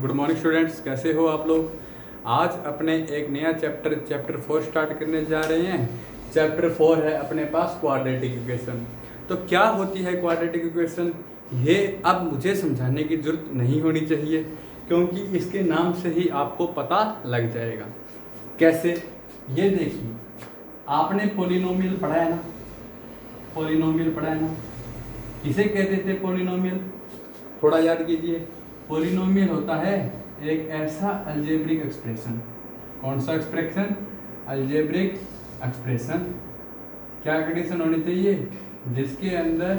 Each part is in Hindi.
गुड मॉर्निंग स्टूडेंट्स, कैसे हो आप लोग। आज अपने एक नया चैप्टर 4 स्टार्ट करने जा रहे हैं। चैप्टर 4 है अपने पास क्वाड्रेटिक इक्वेशन। तो क्या होती है क्वाड्रेटिक इक्वेशन, ये अब मुझे समझाने की जरूरत नहीं होनी चाहिए, क्योंकि इसके नाम से ही आपको पता लग जाएगा। कैसे, ये देखिए, आपने पोलिनोमियल पढ़ा है ना, पोलिनोमियल पढ़ा है ना। किसे कहते थे पोलिनोमियल, थोड़ा याद कीजिए। पोलिनोमियल होता है एक ऐसा अलजेब्रिक एक्सप्रेशन। कौन सा एक्सप्रेशन? Algebraic expression. क्या कंडीशन होनी चाहिए? जिसके अंदर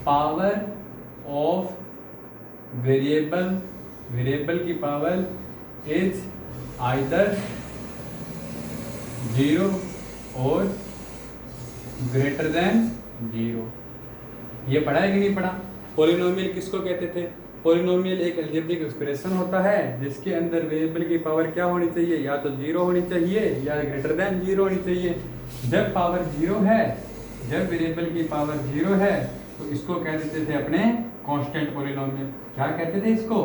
पावर ऑफ वेरिएबल की पावर इज आइदर 0 और ग्रेटर देन 0। ये पढ़ा है कि नहीं पढ़ा? पोलिनोमियल किसको कहते थे? पोलिनोमियल एक अलजेब्रिक एक्सप्रेशन होता है जिसके अंदर वेरिएबल की पावर क्या होनी चाहिए, या तो 0 होनी चाहिए या ग्रेटर देन 0 होनी चाहिए। जब पावर 0 है, जब वेरिएबल की पावर 0 है, तो इसको कह देते थे अपने कांस्टेंट पोलिनोमियल। क्या कहते थे इसको?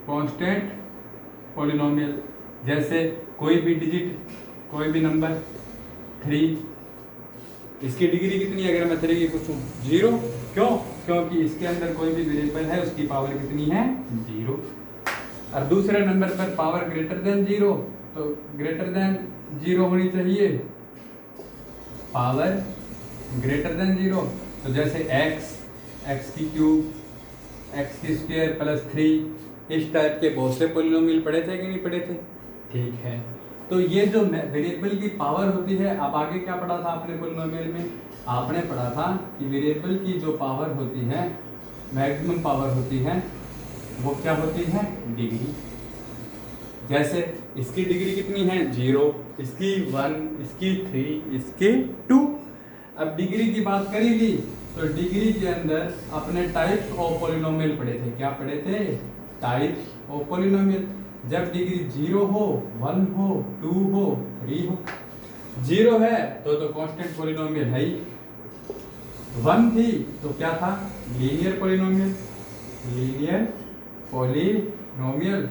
Constant polynomial. जैसे कोई भी डिजिट, कोई भी नंबर 3, इसकी डिग्री कितनी है? अगर मैं 3 की पूछूं 0। क्यों? क्योंकि इसके अंदर कोई भी वेरिएबल है, उसकी पावर कितनी है? 0। और दूसरे नंबर पर पावर ग्रेटर देन 0, तो ग्रेटर देन 0 होनी चाहिए पावर ग्रेटर देन 0। तो जैसे x की क्यूब, x की स्क्वायर प्लस 3, इस टाइप के बहुत से पोलिनोमियल पढ़े थे कि नहीं पढ़े थे? ठीक है। तो ये जो वेरिएबल की पावर होती है, अब आगे क्या पढ़ा था आपने पोलिनोमियल में? आपने पढ़ा था कि वेरिएबल की जो पावर होती है, मैक्सिमम पावर होती है, वो क्या होती है? डिग्री। जैसे इसकी डिग्री कितनी है? 0, इसकी 1, इसकी 3, इसकी 2। अब डिग्री की बात करी ली, तो डिग्री के अंदर अपने टाइप्स ऑफ पोलिनोमियल पढ़े थे। क्या पढ़े थे? Types of polynomial. जब डिग्री 0 हो, 1 हो, 2 हो, 3 हो। 0 है तो कांस्टेंट पोलिनोमियल है ही। 1 थी तो क्या था? Linear polynomial, linear polynomial.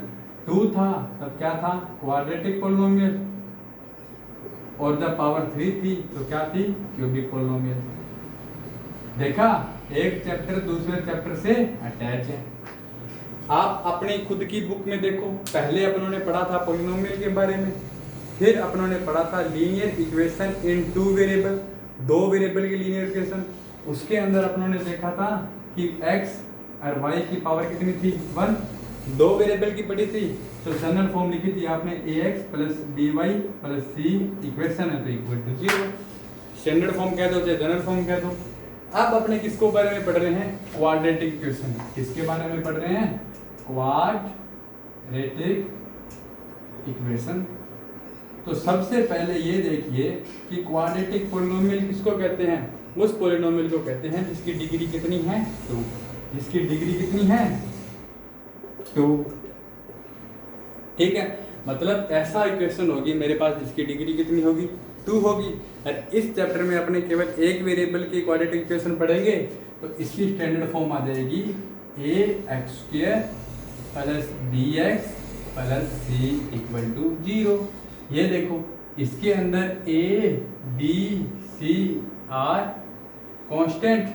2 था तब क्या था? Quadratic polynomial. और जब पावर 3 थी तो क्या थी? Cubic polynomial. देखा, एक चैप्टर दूसरे चैप्टर से अटैच है। आप अपनी खुद की बुक में देखो, पहले अपनों ने पढ़ा था पोलिनोमियल के बारे में, फिर अपनों ने पढ़ा था linear equation in 2 variable, 2 variable की लीनियर इक्वेशन। उसके अंदर अपनों ने देखा था कि x और y की पावर कितनी थी? 1। 2 वेरिएबल की पढ़ी थी, तो जनरल फॉर्म लिखी थी आपने ax plus by plus c equation है तो इक्वल टू 0। स्टैंडर्ड फॉर्म कह दो चाहे जनरल फॉर्म कह दो। अब अपने किसको बारे में पढ़ रहे हैं? Quadratic equation. किसके बारे में पढ़ रहे हैं? Quadratic equation. तो सबसे पहले ये देखिए कि क्वाड्रेटिक पोलिनोमियल किसको कहते हैं? उस पोलिनोमियल को कहते हैं जिसकी डिग्री कितनी है? 2। जिसकी डिग्री कितनी है? 2। ठीक है, मतलब ऐसा इक्वेशन होगी मेरे पास जिसकी डिग्री कितनी होगी? 2 होगी। और इस चैप्टर में अपने केवल एक वेरिएबल की क्वाड्रेटिक इक्वेशन पढ़ेंगे, तो इसकी स्टैंडर्ड फॉर्म आ जाएगी ax² plus bx plus c equal to 0। ये देखो, इसके अंदर a, b, c are constant.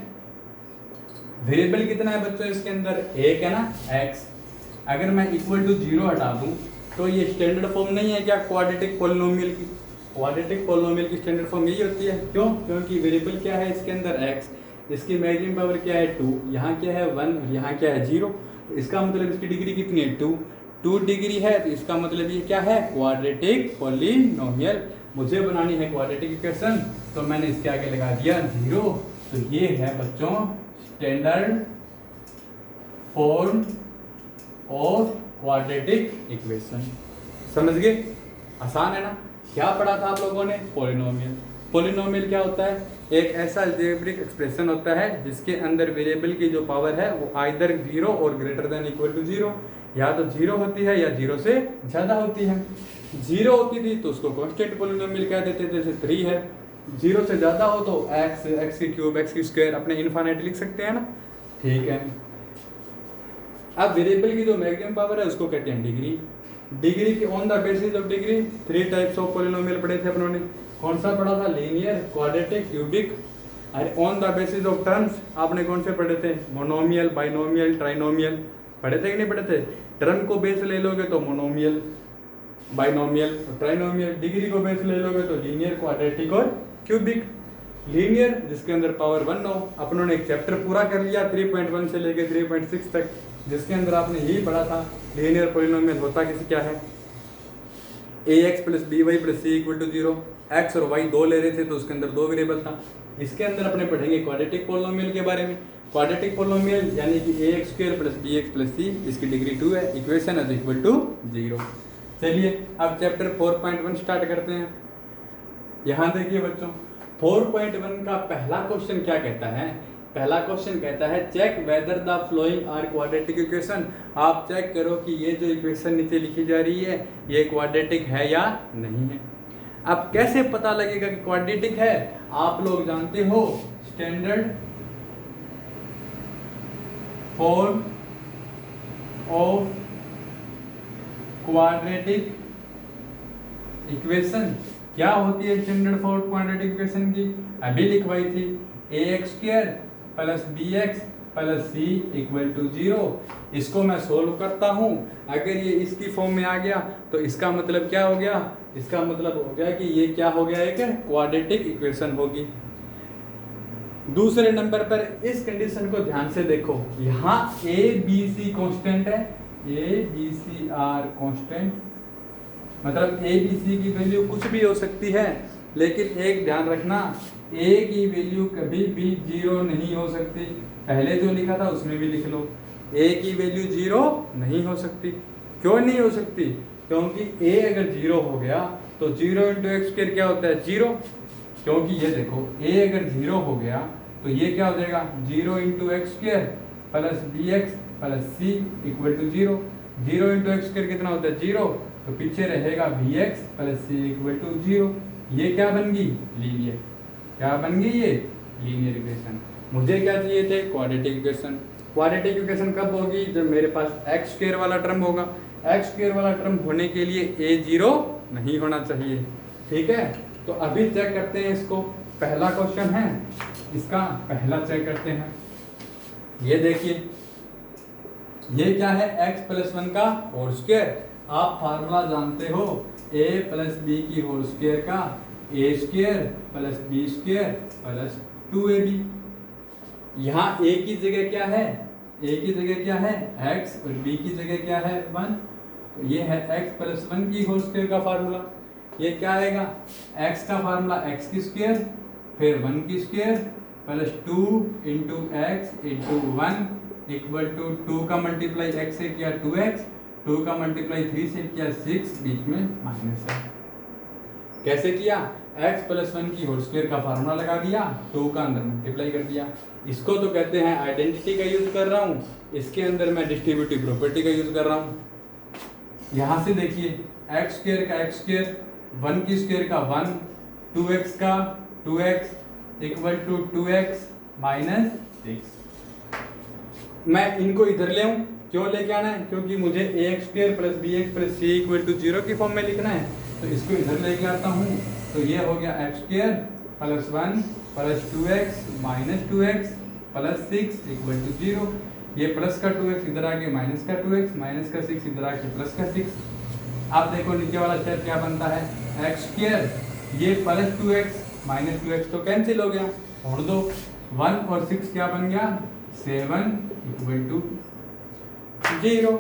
Variable कितना है बच्चों इसके अंदर? एक है ना, x। अगर मैं इक्वल टू 0 हटा दूं तो ये स्टैंडर्ड फॉर्म नहीं है क्या क्वाड्रेटिक पोलिनोमियल की? क्वाड्रेटिक पोलिनोमियल की स्टैंडर्ड फॉर्म यही होती है। क्यों? क्योंकि वेरिएबल क्या है इसके अंदर? x। इसकी मैक्सिमम पावर क्या है? 2। यहाँ क्या है? 1। और यहाँ क्या है? 0। इसका मतलब इसकी डिग्री कितनी है? 2 डिग्री है, तो इसका मतलब ये क्या है? Quadratic polynomial. मुझे बनानी है क्वाड्रेटिक इक्वेशन, तो मैंने इसके आगे लगा दिया 0। तो ये है बच्चों standard form of quadratic equation. समझ गए? आसान है ना? क्या पढ़ा था आप लोगों ने? पोलिनोमियल। पोलिनोमियल क्या होता है? एक ऐसा अलजेब्रिक एक्सप्रेशन होता है जिसके अंदर वेरिएबल की जो पावर है वो आइदर 0 और ग्रेटर देन इक्वल टू 0, या तो 0 होती है या 0 से ज़्यादा होती है। 0 होती थी तो उसको कांस्टेंट पोलिनोमियल कह देते थे, जैसे 3 है। 0 से ज़्यादा हो तो x की क्यूब, x की स्क्वायर, अपने इनफाइनाइट लिख सकते हैं ना। ठीक है, अब वेरिएबल की जो मैक्सिमम पावर है उसको कहते हैं डिग्री। डिग्री के on the basis of degree 3 types of polynomial पढ़े थे अपनों ने। कौन सा पढ़ा था? Linear, quadratic, cubic. अरे on the basis of terms आपने कौन से पढ़े थे? मोनोमियल, बाइनोमियल, ट्राइनोमियल पढ़े थे कि नहीं पढ़े थे? टर्म को बेस ले लोगे तो मोनोमियल, बाइनोमियल, ट्राइनोमियल। डिग्री को बेस ले लोगे तो लीनियर, क्वाड्रेटिक और क्यूबिक। लीनियर जिसके अंदर पावर 1 हो। अपनों ने एक चैप्टर पूरा कर लिया 3.1 से लेके 3.6 तक, जिसके अंदर आपने यही पढ़ा था लीनियर पॉलिनोमियल होता किसी क्या है? ax plus B Y plus C equal to 0। X और वाई दो ले रहे थे तो उसके अंदर दो वेरिएबल था। इसके अंदर अपने पढ़ेंगे क्वाड्रेटिक पॉलिनोमियल के बारे में। क्वाड्रेटिक पॉलिनोमियल यानी कि ax square plus bx plus c, इसकी डिग्री 2 है, इक्वेशन इज इक्वल टू 0। चलिए अब चैप्टर 4.1 स्टार्ट करते हैं। यहाँ देखिए बच्चों, 4.1 का पहला क्वेश्चन क्या कहता है? पहला क्वेश्चन कहता है check whether the following are quadratic equation. आप चेक करो कि ये जो इक्वेशन नीचे लिखी जा रही है ये क्वाड्रेटिक है या नहीं है। अब कैसे पता लगेगा कि क्वाड्रेटिक है? आप लोग जानते हो standard form of quadratic equation क्या होती है? स्टैंडर्ड फॉर्म क्वाड्रेटिक इक्वेशन की अभी लिखवाई थी, ax square plus bx plus c equal to 0। इसको मैं सोल्व करता हूं, अगर ये इसकी फॉर्म में आ गया तो इसका मतलब क्या हो गया? इसका मतलब हो गया कि ये क्या हो गया? एक क्वाड्रेटिक इक्वेशन होगी। दूसरे नंबर पर इस कंडीशन को ध्यान से देखो, यहाँ a b c कांस्टेंट है, a b c are constant, मतलब a b c की वैल्यू कुछ भी हो सकती है, लेकिन एक ध्यान रखना a की वैल्यू कभी भी 0 नहीं हो सकती। पहले जो लिखा था उसमें भी लिख लो, a की वैल्यू 0 नहीं हो सकती। क्यों नहीं हो सकती? क्योंकि a अगर 0 हो गया तो 0 इंटू एक्स स्क्वायर क्या होता है? 0। क्योंकि ये देखो a अगर 0 हो गया तो ये क्या हो जाएगा? 0 into X square plus B X plus C equal to 0। 0 into X square कितना होता है? 0। तो पीछे रहेगा B X plus C equal to 0। ये क्या बन गई? लीनियर। क्या बन गई ये? Linear equation. मुझे क्या चाहिए थे? Quadratic equation. क्वाड्रेटिक इक्वेशन कब होगी? जब मेरे पास एक्स स्क्वायर वाला टर्म होगा। एक्स स्क्वायर वाला टर्म होने के लिए a 0 नहीं होना चाहिए। ठीक है, तो अभी चेक करते हैं इसको। पहला क्वेश्चन है, इसका पहला चेक करते हैं। ये देखिए, ये क्या है? x प्लस 1 का होल स्क्वायर। आप फार्मूला जानते हो, a प्लस बी की होल स्क्वायर का a square plus B square plus 2ab। यहाँ a की जगह क्या है? a की जगह क्या है? x और b की जगह क्या है? 1। तो ये है x प्लस 1 की होल स्क्वायर का फार्मूला। ये क्या आएगा? x का फार्मूला x की स्क्वायर फिर 1 की square plus 2 into X into 1 equal to 2 का मल्टीप्लाई x से किया 2x, 2 का मल्टीप्लाई 3 से किया 6, बीच में माइनस है। कैसे किया? x प्लस 1 की होल स्क्वायर का फार्मूला लगा दिया, 2 का अंदर मल्टीप्लाई कर दिया। इसको तो कहते हैं आइडेंटिटी का यूज कर रहा हूँ, इसके अंदर मैं डिस्ट्रीब्यूटिव प्रॉपर्टी का यूज कर रहा हूँ। यहाँ से देखिए, एक्स स्क्वायर का एक्स स्क्वायर, 1 की स्क्वायर का 1, 2x का 2x equal to 2x minus 6। मैं इनको इधर ले आऊँ, क्यों लेके आना है? क्योंकि मुझे ax square plus bx plus c equal to 0 की फॉर्म में लिखना है, तो इसको इधर लेके आता हूँ। तो ये हो गया X square plus 1 plus 2x minus 2x plus 6 equal to 0। ये प्लस का 2x इधर आके माइनस का 2x, माइनस का 6 इधर आके प्लस का 6। अब देखो नीचे वाला स्टेप क्या बनता है? एक्स स्क्वायर, ये प्लस 2x माइनस 2x तो कैंसिल हो गया, छोड़ दो। 1 और 6 क्या बन गया? 7 इक्वल टू 0।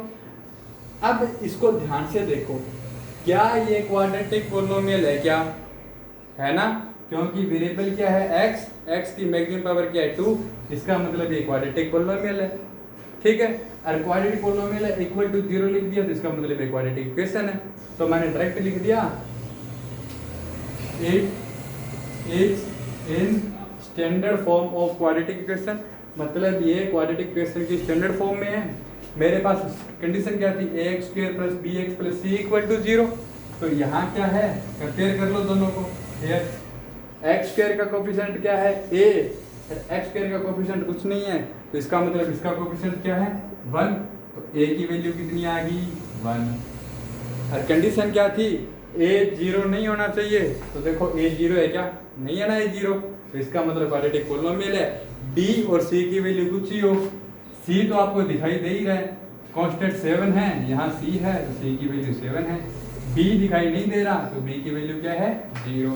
अब इसको ध्यान से देखो, क्या ये क्वाड्रेटिक पॉलिनोमियल है? क्या है ना? क्योंकि वेरिएबल क्या है? x, x की मैक्सिमम पावर क्या है? 2। इसका मतलब ये क्वाड्रेटिक पॉलिनोमियल है। ठीक है, और क्वाड्रेटिक पॉलिनोमियल है इक्वल टू 0 लिख दिया तो इसका मतलब ये क्वाड्रेटिक इक्वेशन है। तो मैंने डायरेक्ट लिख दिया it is in standard form of quadratic equation. मतलब ये क्वाड्रेटिक इक्वेशन की स्टैंडर्ड फॉर्म में है। मेरे पास कंडीशन क्या थी? ax square plus bx plus c equal to 0। तो यहाँ क्या है? कंपेयर कर लो दोनों को। एक्स स्क्वायर का कोफिशिएंट क्या है? a। एक्स स्क्वायर का कोफिशिएंट कुछ नहीं है, तो इसका मतलब इसका कोफिशिएंट क्या है? 1। तो ए की वैल्यू कितनी आ गई 1। और कंडीशन क्या थी, ए 0 नहीं होना चाहिए, तो देखो ए 0 है क्या, नहीं है ना ए 0, तो इसका मतलब क्वाड्रेटिक पोलिनोमियल है। डी और सी की वैल्यू कुछ ही हो, सी तो आपको दिखाई दे ही रहा है, कांस्टेंट 7 है, यहाँ सी है तो सी की वैल्यू 7 है। बी दिखाई नहीं दे रहा तो बी की वैल्यू क्या है 0।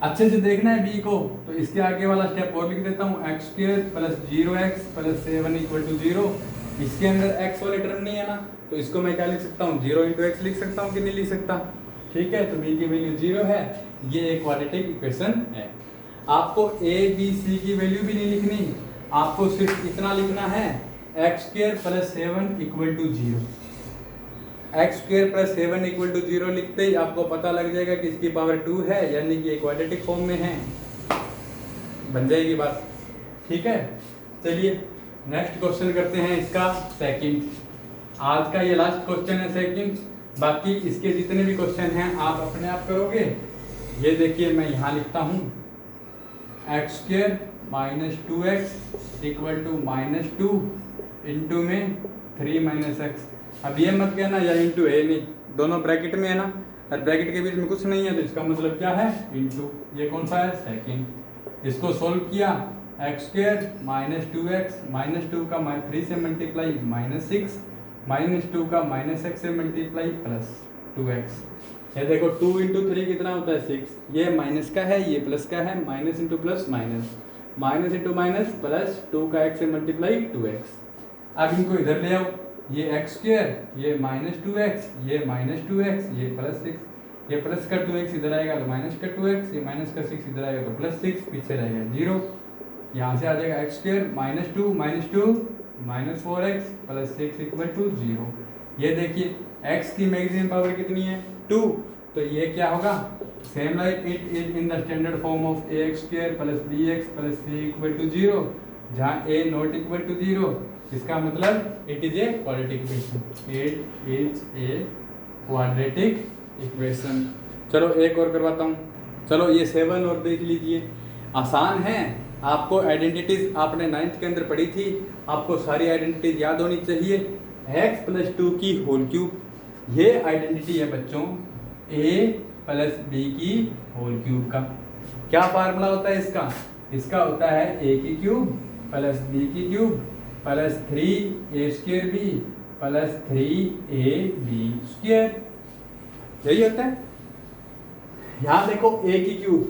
अच्छे से देखना है बी को, तो इसके आगे वाला स्टेप और लिख देता हूँ, x² + 0x + 7 = 0। इसके अंदर x वाले टर्म नहीं है ना, तो इसको मैं क्या लिख सकता हूँ 0 × x लिख सकता हूँ कि नहीं लिख सकता, ठीक है। तो b की वैल्यू 0 है, ये एक क्वाड्रेटिक इक्वेशन है। आपको a b c की वैल्यू भी नहीं लिखनी, आपको सिर्फ इतना लिखना है x² + 7 = 0। x² + 7 = 0 लिखते ही आपको पता लग जाएगा कि इसकी पावर 2 है, यानी कि क्वाड्रेटिक फॉर्म में है, बन जाएगी बात, ठीक है। चलिए नेक्स्ट क्वेश्चन करते हैं इसका सेकंड। आज का ये लास्ट क्वेश्चन है सेकंड, बाकी इसके जितने भी क्वेश्चन हैं आप अपने आप करोगे। ये देखिए मैं यहाँ लिखता हूँ x² - 2x = -2 इंटू में 3 - x। अब ये मत कहना या इंटू है नहीं, दोनों ब्रैकेट में है ना, और ब्रैकेट के बीच में कुछ नहीं है, तो इसका मतलब क्या है इंटू। ये कौन सा है सेकंड। इसको सोल्व किया, x² - 2x -2 का 3 से मल्टीप्लाई -6 -2 का -x से मल्टीप्लाई +2x। ये देखो 2 × 3 कितना होता है 6, ये माइनस का है ये प्लस का है, minus into plus minus, minus into minus plus 2 का x से मल्टीप्लाई 2x। अब इनको इधर ले आओ, ये x², ये -2x, ये -2x, ये +6, ये प्लस का 2x इधर आएगा तो माइनस का 2x, ये माइनस का 6 इधर आएगा तो +6, पीछे रहेगा 0। यहाँ से आ जाएगा x² - 2 - 4x + 6 = 0। ये देखिए x की मैक्सिमम पावर कितनी है 2, तो ये क्या होगा, same like it is in the standard form of ax² + bx + c = 0, जहाँ a ≠ 0, इसका मतलब it is a quadratic equation, it is a quadratic equation. चलो एक और करवाता हूँ, चलो ये 7 और देख लीजिए, आसान है। आपको आइडेंटिटीज आपने 9th के अंदर पढ़ी थी, आपको सारी आइडेंटिटीज याद होनी चाहिए। x + 2 की होल क्यूब, ये आइडेंटिटी है बच्चों a + b की होल क्यूब का। क्या फार्मूला होता है इसका, इसका होता है a³ + b³ + 3a² b + 3ab², यही होता है। यहाँ देखो a³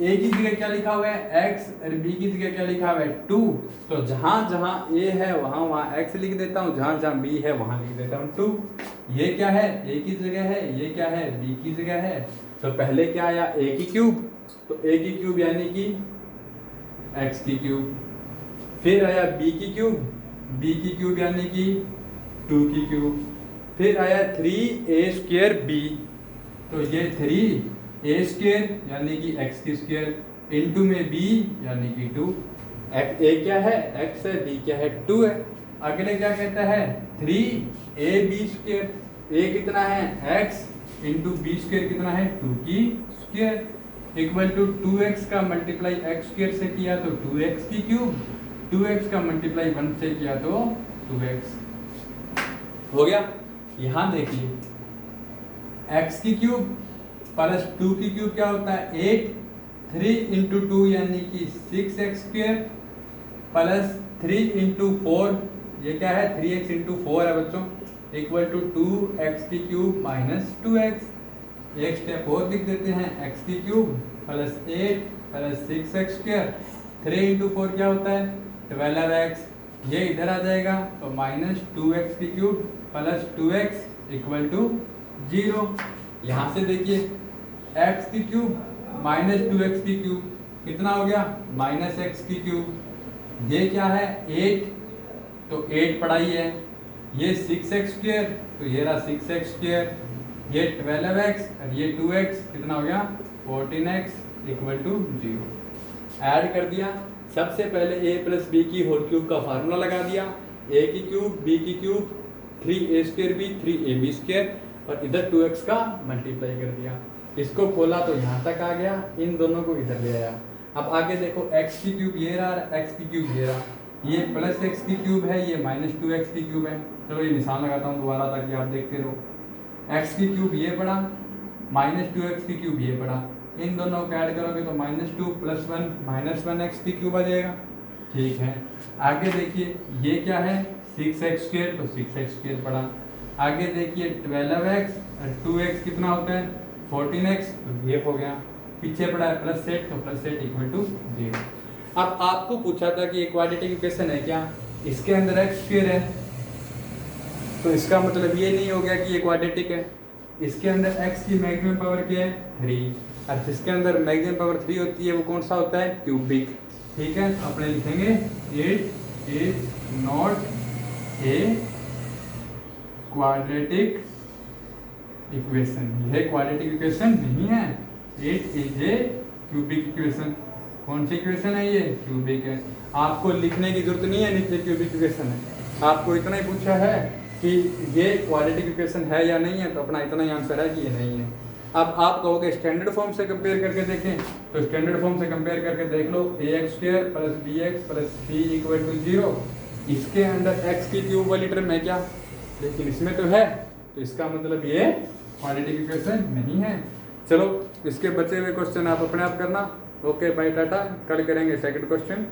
a की जगह क्या लिखा हुआ है x और b की जगह क्या लिखा हुआ है 2, तो जहां जहां a है वहां x लिख देता हूं, जहां जहां b है वहां लिख देता हूं 2। ये क्या है a की जगह है, ये क्या है b की जगह है, तो पहले क्या आया a³, तो a³ यानी कि x³, फिर आया b³ b³ यानी कि 2³, फिर आया 3a² b, तो ये 3a² यानी कि x² इंटू में b यानी कि 2। a क्या है x है, b क्या है 2 है। अगले क्या कहता है 3ab², a कितना है x इंटू b² कितना है 2 इक्वल टू 2x का मल्टीप्लाई x² से किया तो 2x³, 2x का मल्टीप्लाई 1 से किया तो 2x हो गया। यहाँ देखिए x³ + 2³ क्या होता है 8, 3 × 2 यानी कि 6x² + 3 × 4, ये क्या है 3x × 4 है बच्चों, इक्वल टू 2x³ - 2x। एक स्टेप और लिख देते हैं x³ + 8 + 6x², 3 × 4 क्या होता है 12x, ये इधर आ जाएगा तो -2x³ + 2x = 0। यहाँ से देखिए x³ - 2x³ कितना हो गया -x³, ये क्या है 8, तो 8 पढ़ाई है, ये 6x² तो ये रहा 6x², ये 12x और ये 2x कितना हो गया 14x = 0। ऐड कर दिया, सबसे पहले a + b की होल क्यूब का फार्मूला लगा दिया, a³ b³ 3a² b 3ab² और इधर 2x का मल्टीप्लाई कर दिया। इसको खोला तो यहाँ तक आ गया, इन दोनों को इधर ले आया। अब आगे देखो x³ ये रहा, x³ ये रहा, ये प्लस एक्स की क्यूब है, ये माइनस 2x की क्यूब है। चलो ये निशान लगाता हूँ दोबारा ताकि आप देखते रहो। x की क्यूब ये पड़ा, माइनस 2x की क्यूब ये पड़ा, इन दोनों को ऐड करोगे तो -2 + 1 -1x की क्यूब आ जाएगा। ठीक है, आगे देखिए ये क्या है 6x² तो 6x² पड़ा। आगे देखिए 12x और 2x कितना होता है 14x तो ये हो गया। पीछे पड़ा है +8 तो +8 = 0। अब आपको पूछा था कि क्वाड्रेटिक इक्वेशन है क्या, इसके अंदर x² है तो इसका मतलब ये नहीं हो गया कि ये क्वाड्रेटिक है। इसके अंदर x की मैक्सिमम पावर क्या है 3, और जिसके अंदर मैक्सिमम पावर 3 होती है वो कौन सा होता है क्यूबिक। ठीक है, तो अपने लिखेंगे it is not a quadratic equation. यह क्वाड्रेटिक इक्वेशन नहीं है, it is a cubic equation. कौन सी इक्वेशन है ये क्यूबिक है। आपको लिखने की जरूरत नहीं है नीचे क्यूबिक इक्वेशन है, आपको इतना ही पूछा है कि ये क्वाड्रेटिक इक्वेशन है या नहीं है, तो अपना इतना ही आंसर है कि ये नहीं है। अब आप कहोगे स्टैंडर्ड फॉर्म से कंपेयर करके देखें, तो स्टैंडर्ड फॉर्म से कंपेयर करके देख लो ax² + bx + c = 0। इसके अंदर x की क्यूब वाली टर्म है क्या, लेकिन इसमें तो है, तो इसका मतलब ये क्वाड्रेटिक इक्वेशन नहीं है। चलो इसके बचे हुए क्वेश्चन आप अपने आप करना। ओके बाय टाटा, कल करेंगे सेकंड क्वेश्चन।